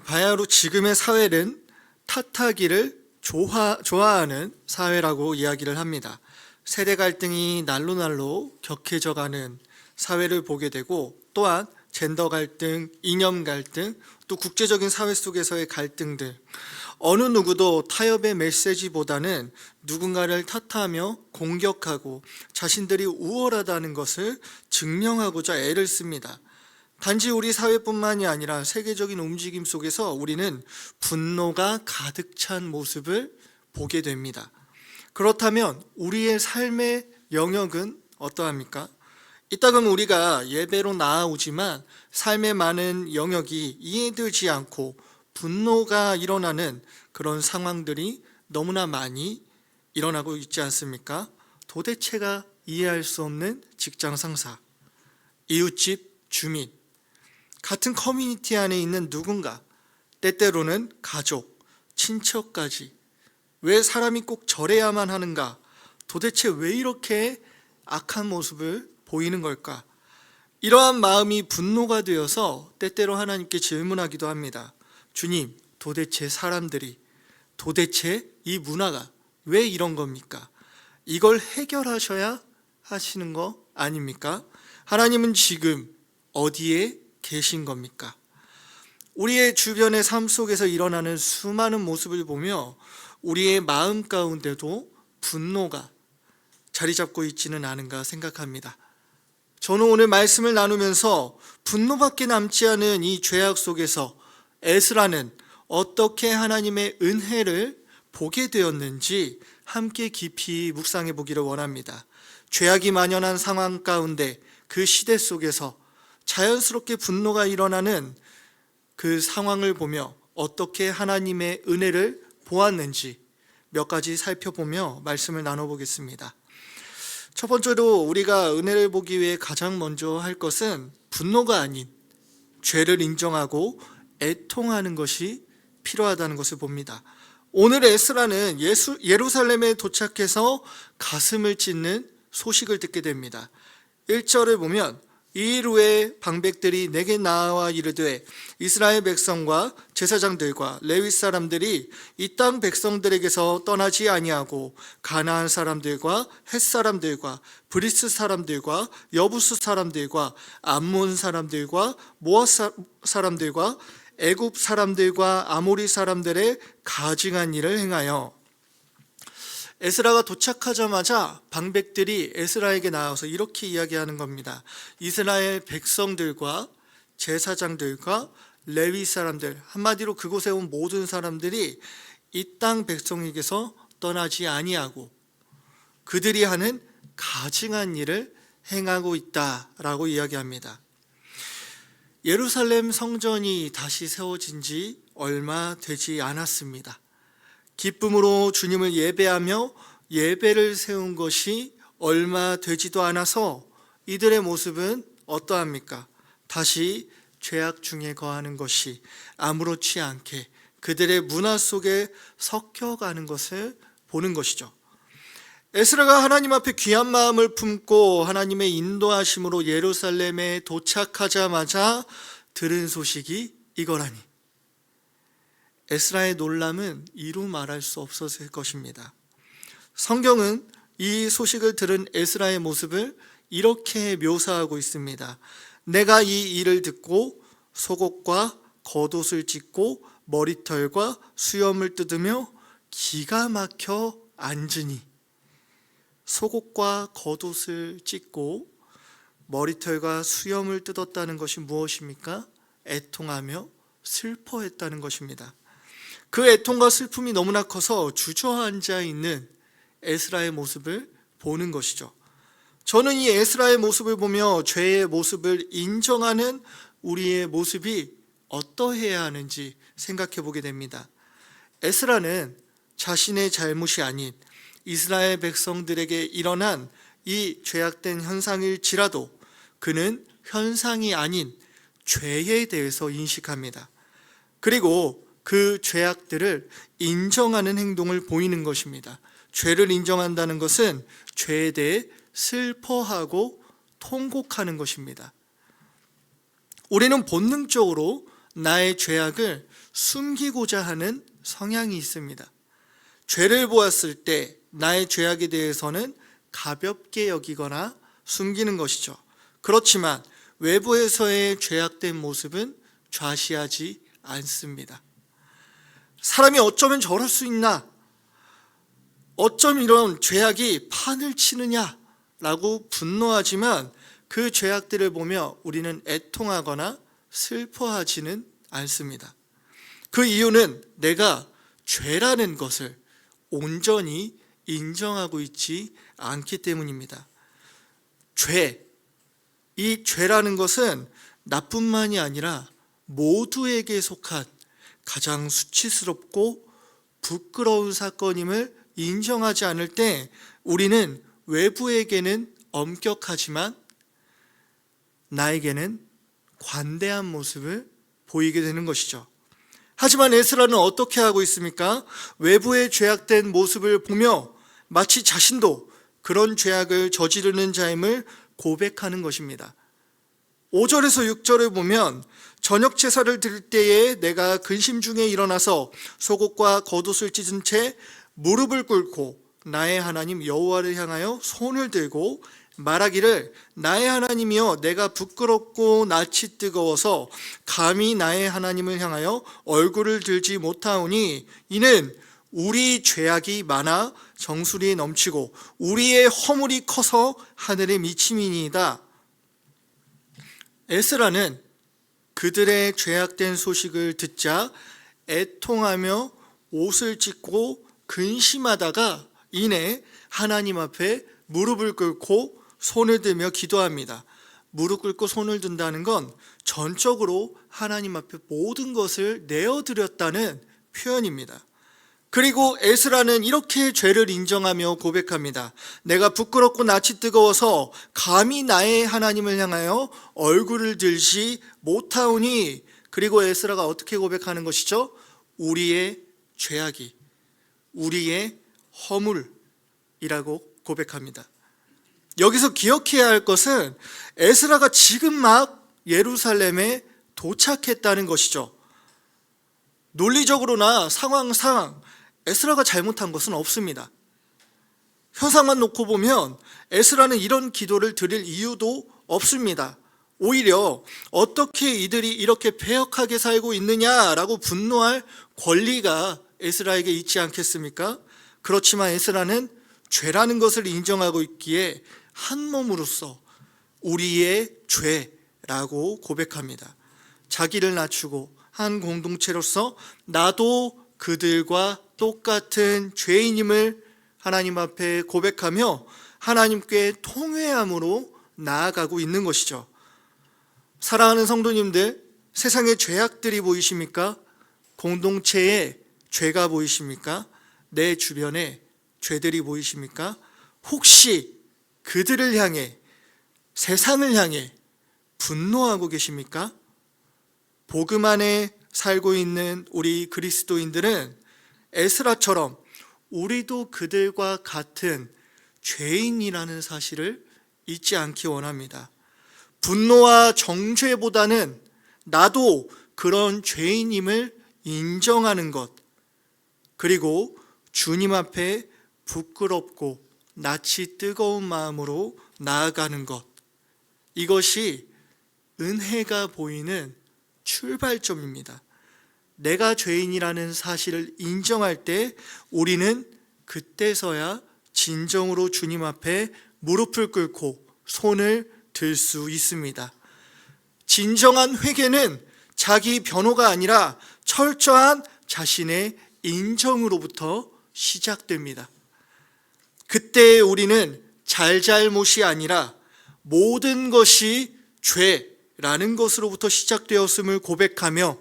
바야흐로 지금의 사회는 탓하기를 좋아하는 사회라고 이야기를 합니다. 세대 갈등이 날로 격해져가는 사회를 보게 되고, 또한 젠더 갈등, 이념 갈등, 또 국제적인 사회 속에서의 갈등들, 어느 누구도 타협의 메시지보다는 누군가를 탓하며 공격하고 자신들이 우월하다는 것을 증명하고자 애를 씁니다. 단지 우리 사회뿐만이 아니라 세계적인 움직임 속에서 우리는 분노가 가득 찬 모습을 보게 됩니다. 그렇다면 우리의 삶의 영역은 어떠합니까? 이따금 우리가 예배로 나아오지만 삶의 많은 영역이 이해되지 않고 분노가 일어나는 그런 상황들이 너무나 많이 일어나고 있지 않습니까? 도대체가 이해할 수 없는 직장 상사, 이웃집 주민, 같은 커뮤니티 안에 있는 누군가, 때때로는 가족, 친척까지. 왜 사람이 꼭 저래야만 하는가? 도대체 왜 이렇게 악한 모습을 보이는 걸까? 이러한 마음이 분노가 되어서 때때로 하나님께 질문하기도 합니다. 주님, 도대체 사람들이, 도대체 이 문화가 왜 이런 겁니까? 이걸 해결하셔야 하시는 거 아닙니까? 하나님은 지금 어디에 계신 겁니까? 우리의 주변의 삶 속에서 일어나는 수많은 모습을 보며 우리의 마음 가운데도 분노가 자리 잡고 있지는 않은가 생각합니다. 저는 오늘 말씀을 나누면서 분노밖에 남지 않은 이 죄악 속에서 에스라는 어떻게 하나님의 은혜를 보게 되었는지 함께 깊이 묵상해 보기를 원합니다. 죄악이 만연한 상황 가운데 그 시대 속에서 자연스럽게 분노가 일어나는 그 상황을 보며 어떻게 하나님의 은혜를 보았는지 몇 가지 살펴보며 말씀을 나눠보겠습니다. 첫 번째로 우리가 은혜를 보기 위해 가장 먼저 할 것은 분노가 아닌 죄를 인정하고 애통하는 것이 필요하다는 것을 봅니다. 오늘 에스라는 예루살렘에 도착해서 가슴을 찢는 소식을 듣게 됩니다. 1절을 보면 이일 후에 방백들이 내게 나와 이르되 이스라엘 백성과 제사장들과 레위 사람들이 이 땅 백성들에게서 떠나지 아니하고 가나안 사람들과 헷 사람들과 브리스 사람들과 여부스 사람들과 암몬 사람들과 모압 사람들과 애굽 사람들과 아모리 사람들의 가증한 일을 행하여. 에스라가 도착하자마자 방백들이 에스라에게 나와서 이렇게 이야기하는 겁니다. 이스라엘 백성들과 제사장들과 레위 사람들, 한마디로 그곳에 온 모든 사람들이 이 땅 백성에게서 떠나지 아니하고 그들이 하는 가증한 일을 행하고 있다라고 이야기합니다. 예루살렘 성전이 다시 세워진 지 얼마 되지 않았습니다. 기쁨으로 주님을 예배하며 예배를 세운 것이 얼마 되지도 않아서 이들의 모습은 어떠합니까? 다시 죄악 중에 거하는 것이 아무렇지 않게 그들의 문화 속에 섞여가는 것을 보는 것이죠. 에스라가 하나님 앞에 귀한 마음을 품고 하나님의 인도하심으로 예루살렘에 도착하자마자 들은 소식이 이거라니. 에스라의 놀람은 이루 말할 수 없었을 것입니다. 성경은 이 소식을 들은 에스라의 모습을 이렇게 묘사하고 있습니다. 내가 이 일을 듣고 속옷과 겉옷을 찢고 머리털과 수염을 뜯으며 기가 막혀 앉으니. 속옷과 겉옷을 찢고 머리털과 수염을 뜯었다는 것이 무엇입니까? 애통하며 슬퍼했다는 것입니다. 그 애통과 슬픔이 너무나 커서 주저앉아 있는 에스라의 모습을 보는 것이죠. 저는 이 에스라의 모습을 보며 죄의 모습을 인정하는 우리의 모습이 어떠해야 하는지 생각해 보게 됩니다. 에스라는 자신의 잘못이 아닌 이스라엘 백성들에게 일어난 이 죄악된 현상일지라도 그는 현상이 아닌 죄에 대해서 인식합니다. 그리고 그 죄악들을 인정하는 행동을 보이는 것입니다. 죄를 인정한다는 것은 죄에 대해 슬퍼하고 통곡하는 것입니다. 우리는 본능적으로 나의 죄악을 숨기고자 하는 성향이 있습니다. 죄를 보았을 때 나의 죄악에 대해서는 가볍게 여기거나 숨기는 것이죠. 그렇지만 외부에서의 죄악된 모습은 좌시하지 않습니다. 사람이 어쩌면 저럴 수 있나? 어쩜 이런 죄악이 판을 치느냐? 라고 분노하지만 그 죄악들을 보며 우리는 애통하거나 슬퍼하지는 않습니다. 그 이유는 내가 죄라는 것을 온전히 인정하고 있지 않기 때문입니다. 이 죄라는 것은 나뿐만이 아니라 모두에게 속한 가장 수치스럽고 부끄러운 사건임을 인정하지 않을 때 우리는 외부에게는 엄격하지만 나에게는 관대한 모습을 보이게 되는 것이죠. 하지만 에스라는 어떻게 하고 있습니까? 외부의 죄악된 모습을 보며 마치 자신도 그런 죄악을 저지르는 자임을 고백하는 것입니다. 5절에서 6절을 보면 저녁 제사를 드릴 때에 내가 근심 중에 일어나서 속옷과 겉옷을 찢은 채 무릎을 꿇고 나의 하나님 여호와를 향하여 손을 들고 말하기를 나의 하나님이여 내가 부끄럽고 낯이 뜨거워서 감히 나의 하나님을 향하여 얼굴을 들지 못하오니 이는 우리 죄악이 많아 정수리에 넘치고 우리의 허물이 커서 하늘에 미침이니이다. 에스라는 그들의 죄악된 소식을 듣자 애통하며 옷을 찢고 근심하다가 이내 하나님 앞에 무릎을 꿇고 손을 들며 기도합니다. 무릎 꿇고 손을 든다는 건 전적으로 하나님 앞에 모든 것을 내어드렸다는 표현입니다. 그리고 에스라는 이렇게 죄를 인정하며 고백합니다. 내가 부끄럽고 낯이 뜨거워서 감히 나의 하나님을 향하여 얼굴을 들지 못하오니. 그리고 에스라가 어떻게 고백하는 것이죠? 우리의 죄악이 우리의 허물이라고 고백합니다. 여기서 기억해야 할 것은 에스라가 지금 막 예루살렘에 도착했다는 것이죠. 논리적으로나 상황상 에스라가 잘못한 것은 없습니다. 현상만 놓고 보면 에스라는 이런 기도를 드릴 이유도 없습니다. 오히려 어떻게 이들이 이렇게 패역하게 살고 있느냐라고 분노할 권리가 에스라에게 있지 않겠습니까? 그렇지만 에스라는 죄라는 것을 인정하고 있기에 한 몸으로서 우리의 죄라고 고백합니다. 자기를 낮추고 한 공동체로서 나도 그들과 똑같은 죄인임을 하나님 앞에 고백하며 하나님께 통회함으로 나아가고 있는 것이죠. 사랑하는 성도님들, 세상의 죄악들이 보이십니까? 공동체에 죄가 보이십니까? 내 주변에 죄들이 보이십니까? 혹시 그들을 향해, 세상을 향해 분노하고 계십니까? 복음 안에 살고 있는 우리 그리스도인들은 에스라처럼 우리도 그들과 같은 죄인이라는 사실을 잊지 않기 원합니다. 분노와 정죄보다는 나도 그런 죄인임을 인정하는 것, 그리고 주님 앞에 부끄럽고 낯이 뜨거운 마음으로 나아가는 것, 이것이 은혜가 보이는 출발점입니다. 내가 죄인이라는 사실을 인정할 때 우리는 그때서야 진정으로 주님 앞에 무릎을 꿇고 손을 들 수 있습니다. 진정한 회개는 자기 변호가 아니라 철저한 자신의 인정으로부터 시작됩니다. 그때 우리는 잘잘못이 아니라 모든 것이 죄라는 것으로부터 시작되었음을 고백하며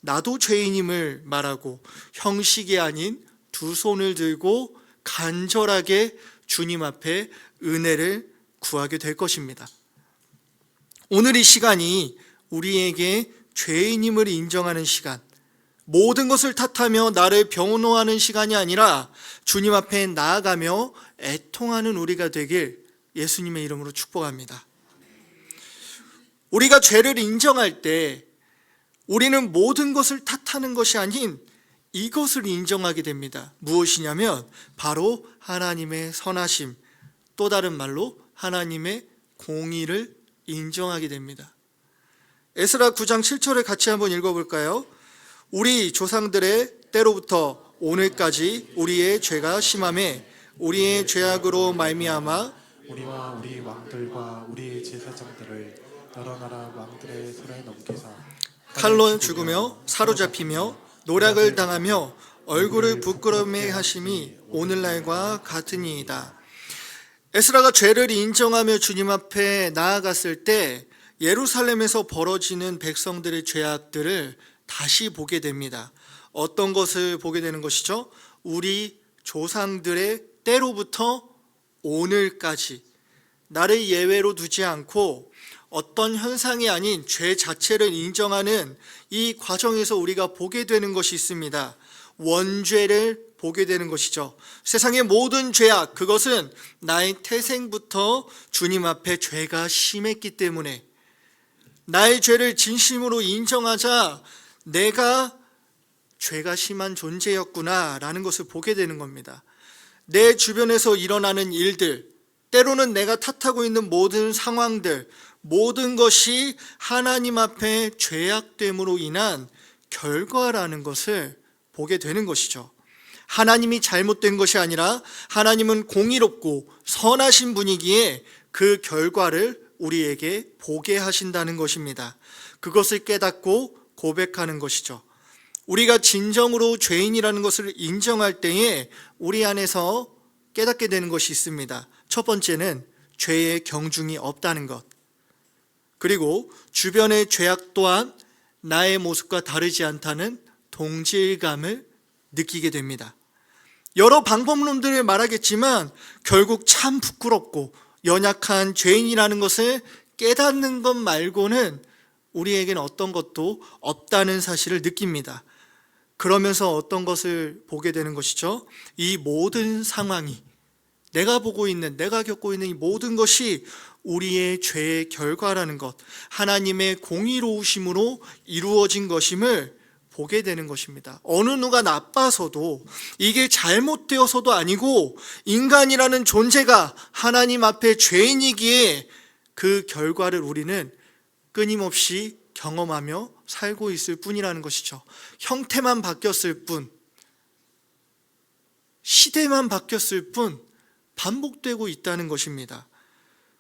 나도 죄인임을 말하고 형식이 아닌 두 손을 들고 간절하게 주님 앞에 은혜를 구하게 될 것입니다. 오늘 이 시간이 우리에게 죄인임을 인정하는 시간, 모든 것을 탓하며 나를 변호하는 시간이 아니라 주님 앞에 나아가며 애통하는 우리가 되길 예수님의 이름으로 축복합니다. 우리가 죄를 인정할 때 우리는 모든 것을 탓하는 것이 아닌 이것을 인정하게 됩니다. 무엇이냐면 바로 하나님의 선하심, 또 다른 말로 하나님의 공의를 인정하게 됩니다. 에스라 9장 7절을 같이 한번 읽어볼까요? 우리 조상들의 때로부터 오늘까지 우리의 죄가 심함에 우리의 죄악으로 말미암아 우리와 우리 왕들과 우리의 제사장들을 여러 나라 왕들의 손에 넘기사 칼로 죽으며 사로잡히며 노략을 당하며 얼굴을 부끄러움에 하심이 오늘날과 같으니이다. 에스라가 죄를 인정하며 주님 앞에 나아갔을 때 예루살렘에서 벌어지는 백성들의 죄악들을 다시 보게 됩니다. 어떤 것을 보게 되는 것이죠? 우리 조상들의 때로부터 오늘까지 나를 예외로 두지 않고 어떤 현상이 아닌 죄 자체를 인정하는 이 과정에서 우리가 보게 되는 것이 있습니다. 원죄를 보게 되는 것이죠. 세상의 모든 죄악, 그것은 나의 태생부터 주님 앞에 죄가 심했기 때문에 나의 죄를 진심으로 인정하자 내가 죄가 심한 존재였구나 라는 것을 보게 되는 겁니다. 내 주변에서 일어나는 일들, 때로는 내가 탓하고 있는 모든 상황들, 모든 것이 하나님 앞에 죄악됨으로 인한 결과라는 것을 보게 되는 것이죠. 하나님이 잘못된 것이 아니라 하나님은 공의롭고 선하신 분이기에 그 결과를 우리에게 보게 하신다는 것입니다. 그것을 깨닫고 고백하는 것이죠. 우리가 진정으로 죄인이라는 것을 인정할 때에 우리 안에서 깨닫게 되는 것이 있습니다. 첫 번째는 죄의 경중이 없다는 것. 그리고 주변의 죄악 또한 나의 모습과 다르지 않다는 동질감을 느끼게 됩니다. 여러 방법론들을 말하겠지만 결국 참 부끄럽고 연약한 죄인이라는 것을 깨닫는 것 말고는 우리에겐 어떤 것도 없다는 사실을 느낍니다. 그러면서 어떤 것을 보게 되는 것이죠? 이 모든 상황이 내가 보고 있는, 내가 겪고 있는 이 모든 것이 우리의 죄의 결과라는 것, 하나님의 공의로우심으로 이루어진 것임을 보게 되는 것입니다. 어느 누가 나빠서도 이게 잘못되어서도 아니고 인간이라는 존재가 하나님 앞에 죄인이기에 그 결과를 우리는 끊임없이 경험하며 살고 있을 뿐이라는 것이죠. 형태만 바뀌었을 뿐, 시대만 바뀌었을 뿐 반복되고 있다는 것입니다.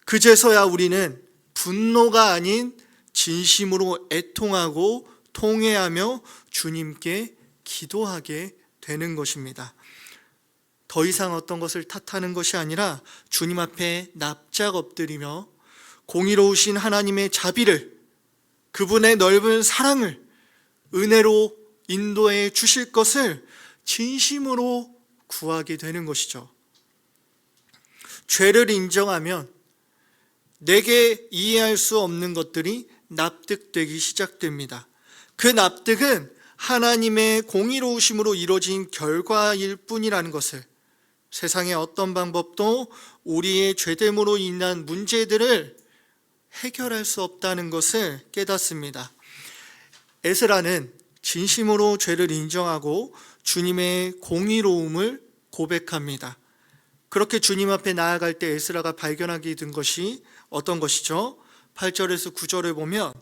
그제서야 우리는 분노가 아닌 진심으로 애통하고 통회하며 주님께 기도하게 되는 것입니다. 더 이상 어떤 것을 탓하는 것이 아니라 주님 앞에 납작 엎드리며 공의로우신 하나님의 자비를, 그분의 넓은 사랑을 은혜로 인도해 주실 것을 진심으로 구하게 되는 것이죠. 죄를 인정하면 내게 이해할 수 없는 것들이 납득되기 시작됩니다. 그 납득은 하나님의 공의로우심으로 이루어진 결과일 뿐이라는 것을, 세상의 어떤 방법도 우리의 죄됨으로 인한 문제들을 해결할 수 없다는 것을 깨닫습니다. 에스라는 진심으로 죄를 인정하고 주님의 공의로움을 고백합니다. 그렇게 주님 앞에 나아갈 때 에스라가 발견하게 된 것이 어떤 것이죠? 8절에서 9절을 보면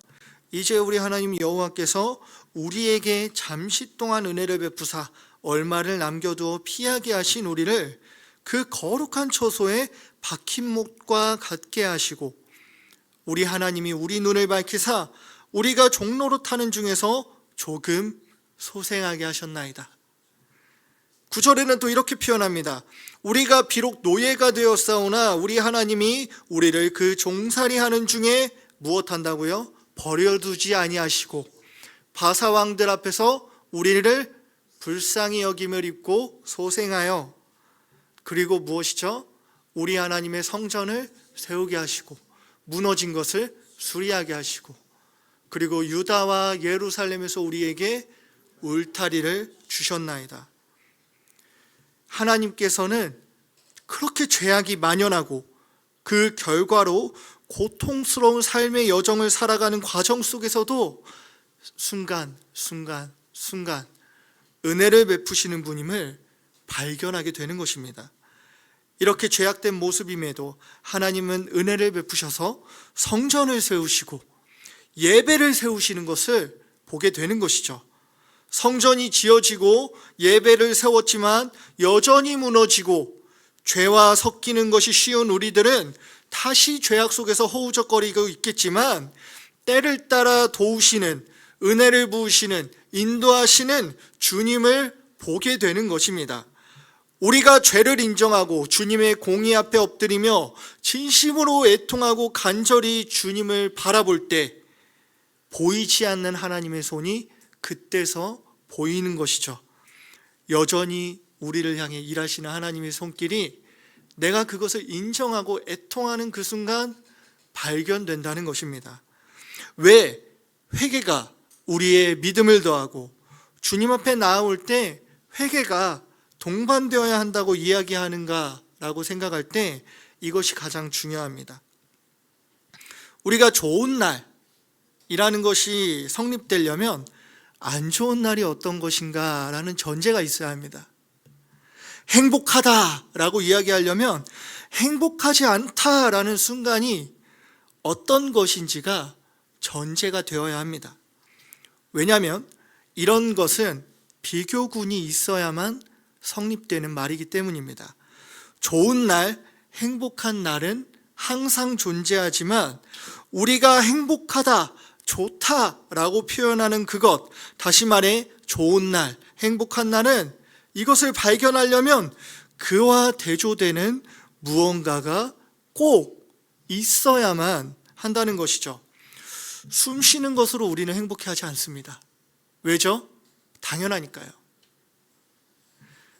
이제 우리 하나님 여호와께서 우리에게 잠시 동안 은혜를 베푸사 얼마를 남겨두어 피하게 하신 우리를 그 거룩한 처소에 박힌 못과 같게 하시고 우리 하나님이 우리 눈을 밝히사 우리가 종로로 타는 중에서 조금 소생하게 하셨나이다. 9절에는 또 이렇게 표현합니다. 우리가 비록 노예가 되었사오나 우리 하나님이 우리를 그 종살이하는 중에 무엇한다고요? 버려두지 아니하시고 바사왕들 앞에서 우리를 불쌍히 여김을 입고 소생하여, 그리고 무엇이죠? 우리 하나님의 성전을 세우게 하시고 무너진 것을 수리하게 하시고, 그리고 유다와 예루살렘에서 우리에게 울타리를 주셨나이다. 하나님께서는 그렇게 죄악이 만연하고 그 결과로 고통스러운 삶의 여정을 살아가는 과정 속에서도 순간 은혜를 베푸시는 분임을 발견하게 되는 것입니다. 이렇게 죄악된 모습임에도 하나님은 은혜를 베푸셔서 성전을 세우시고 예배를 세우시는 것을 보게 되는 것이죠. 성전이 지어지고 예배를 세웠지만 여전히 무너지고 죄와 섞이는 것이 쉬운 우리들은 다시 죄악 속에서 허우적거리고 있겠지만, 때를 따라 도우시는, 은혜를 부으시는, 인도하시는 주님을 보게 되는 것입니다. 우리가 죄를 인정하고 주님의 공의 앞에 엎드리며 진심으로 애통하고 간절히 주님을 바라볼 때 보이지 않는 하나님의 손이 그때서 보이는 것이죠. 여전히 우리를 향해 일하시는 하나님의 손길이 내가 그것을 인정하고 애통하는 그 순간 발견된다는 것입니다. 왜 회개가 우리의 믿음을 더하고 주님 앞에 나아올 때 회개가 동반되어야 한다고 이야기하는가라고 생각할 때 이것이 가장 중요합니다. 우리가 좋은 날이라는 것이 성립되려면 안 좋은 날이 어떤 것인가라는 전제가 있어야 합니다. 행복하다라고 이야기하려면 행복하지 않다라는 순간이 어떤 것인지가 전제가 되어야 합니다. 왜냐하면 이런 것은 비교군이 있어야만 성립되는 말이기 때문입니다. 좋은 날, 행복한 날은 항상 존재하지만 우리가 행복하다, 좋다라고 표현하는 그것, 다시 말해 좋은 날, 행복한 날은 이것을 발견하려면 그와 대조되는 무언가가 꼭 있어야만 한다는 것이죠. 숨 쉬는 것으로 우리는 행복해하지 않습니다. 왜죠? 당연하니까요.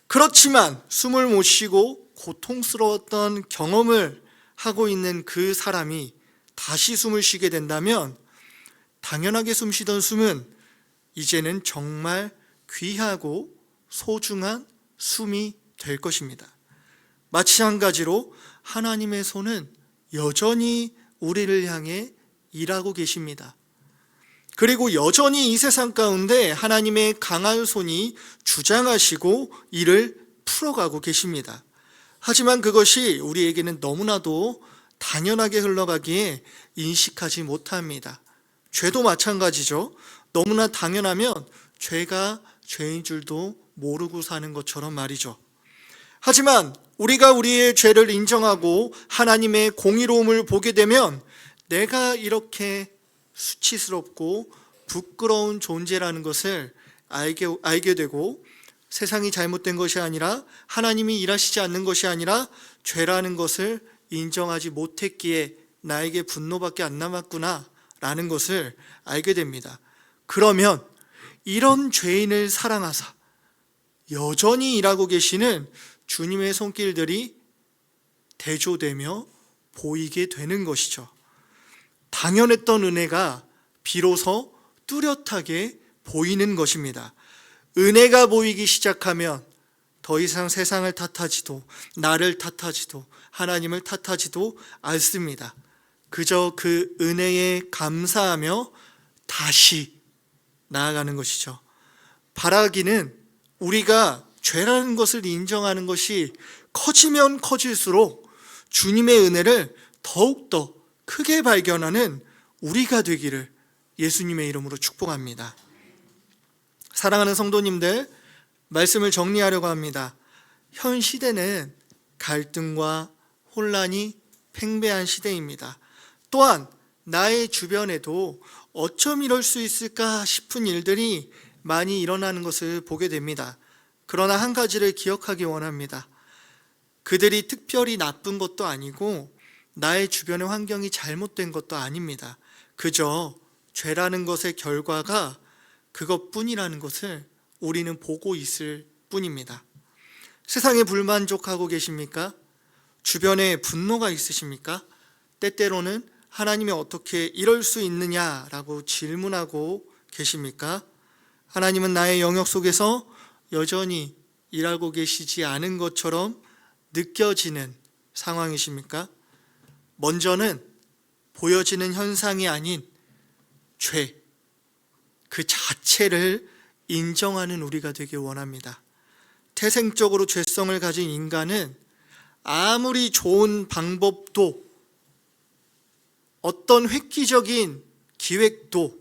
그렇지만 숨을 못 쉬고 고통스러웠던 경험을 하고 있는 그 사람이 다시 숨을 쉬게 된다면 당연하게 숨 쉬던 숨은 이제는 정말 귀하고 소중한 숨이 될 것입니다. 마찬가지로 하나님의 손은 여전히 우리를 향해 일하고 계십니다. 그리고 여전히 이 세상 가운데 하나님의 강한 손이 주장하시고 이를 풀어가고 계십니다. 하지만 그것이 우리에게는 너무나도 당연하게 흘러가기에 인식하지 못합니다. 죄도 마찬가지죠. 너무나 당연하면 죄가 죄인 줄도 모르고 사는 것처럼 말이죠. 하지만 우리가 우리의 죄를 인정하고 하나님의 공의로움을 보게 되면 내가 이렇게 수치스럽고 부끄러운 존재라는 것을 알게 되고, 세상이 잘못된 것이 아니라 하나님이 일하시지 않는 것이 아니라 죄라는 것을 인정하지 못했기에 나에게 분노밖에 안 남았구나 라는 것을 알게 됩니다. 그러면 이런 죄인을 사랑하사 여전히 일하고 계시는 주님의 손길들이 대조되며 보이게 되는 것이죠. 당연했던 은혜가 비로소 뚜렷하게 보이는 것입니다. 은혜가 보이기 시작하면 더 이상 세상을 탓하지도 나를 탓하지도 하나님을 탓하지도 않습니다. 그저 그 은혜에 감사하며 다시 나아가는 것이죠. 바라기는 우리가 죄라는 것을 인정하는 것이 커지면 커질수록 주님의 은혜를 더욱더 크게 발견하는 우리가 되기를 예수님의 이름으로 축복합니다. 사랑하는 성도님들, 말씀을 정리하려고 합니다. 현 시대는 갈등과 혼란이 팽배한 시대입니다. 또한 나의 주변에도 어쩜 이럴 수 있을까 싶은 일들이 많이 일어나는 것을 보게 됩니다. 그러나 한 가지를 기억하기 원합니다. 그들이 특별히 나쁜 것도 아니고 나의 주변의 환경이 잘못된 것도 아닙니다. 그저 죄라는 것의 결과가 그것뿐이라는 것을 우리는 보고 있을 뿐입니다. 세상에 불만족하고 계십니까? 주변에 분노가 있으십니까? 때때로는 하나님이 어떻게 이럴 수 있느냐라고 질문하고 계십니까? 하나님은 나의 영역 속에서 여전히 일하고 계시지 않은 것처럼 느껴지는 상황이십니까? 먼저는 보여지는 현상이 아닌 죄, 그 자체를 인정하는 우리가 되길 원합니다. 태생적으로 죄성을 가진 인간은 아무리 좋은 방법도 어떤 획기적인 기획도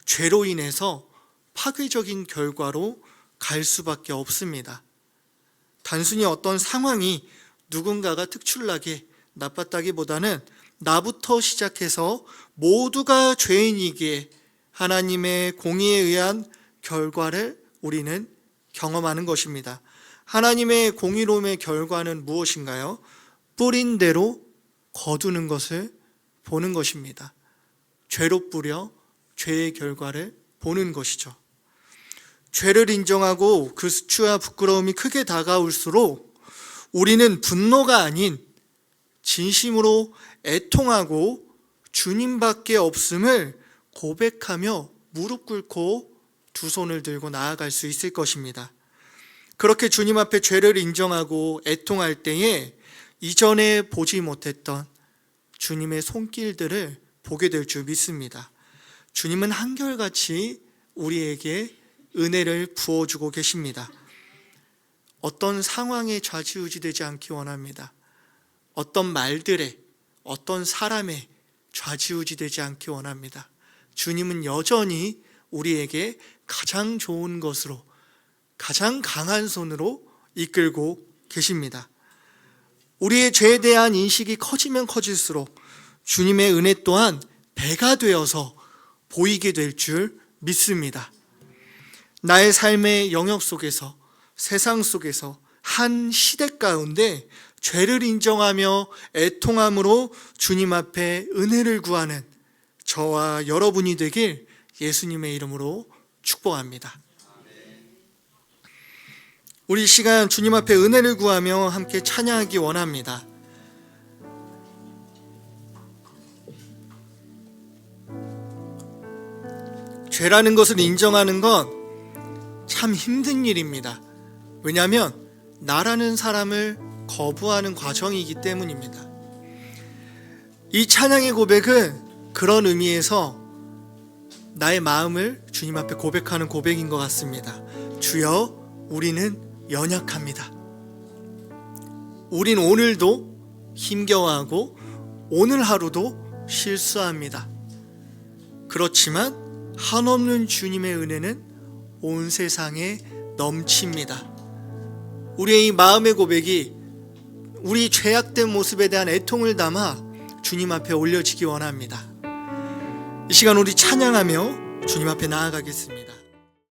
죄로 인해서 파괴적인 결과로 갈 수밖에 없습니다. 단순히 어떤 상황이 누군가가 특출나게 나빴다기보다는 나부터 시작해서 모두가 죄인이기에 하나님의 공의에 의한 결과를 우리는 경험하는 것입니다. 하나님의 공의로움의 결과는 무엇인가요? 뿌린 대로 거두는 것을 보는 것입니다. 죄로 뿌려 죄의 결과를 보는 것이죠. 죄를 인정하고 그 수치와 부끄러움이 크게 다가올수록 우리는 분노가 아닌 진심으로 애통하고 주님밖에 없음을 고백하며 무릎 꿇고 두 손을 들고 나아갈 수 있을 것입니다. 그렇게 주님 앞에 죄를 인정하고 애통할 때에 이전에 보지 못했던 주님의 손길들을 보게 될 줄 믿습니다. 주님은 한결같이 우리에게 은혜를 부어주고 계십니다. 어떤 상황에 좌지우지되지 않기 원합니다. 어떤 말들에, 어떤 사람에 좌지우지되지 않기 원합니다. 주님은 여전히 우리에게 가장 좋은 것으로, 가장 강한 손으로 이끌고 계십니다. 우리의 죄에 대한 인식이 커지면 커질수록 주님의 은혜 또한 배가 되어서 보이게 될 줄 믿습니다. 나의 삶의 영역 속에서, 세상 속에서, 한 시대 가운데 죄를 인정하며 애통함으로 주님 앞에 은혜를 구하는 저와 여러분이 되길 예수님의 이름으로 축복합니다. 우리 이 시간 주님 앞에 은혜를 구하며 함께 찬양하기 원합니다. 죄라는 것을 인정하는 건 참 힘든 일입니다. 왜냐하면 나라는 사람을 거부하는 과정이기 때문입니다. 이 찬양의 고백은 그런 의미에서 나의 마음을 주님 앞에 고백하는 고백인 것 같습니다. 주여, 우리는 연약합니다. 우린 오늘도 힘겨워하고 오늘 하루도 실수합니다. 그렇지만 한없는 주님의 은혜는 온 세상에 넘칩니다. 우리의 이 마음의 고백이 우리 죄악된 모습에 대한 애통을 담아 주님 앞에 올려지기 원합니다. 이 시간 우리 찬양하며 주님 앞에 나아가겠습니다.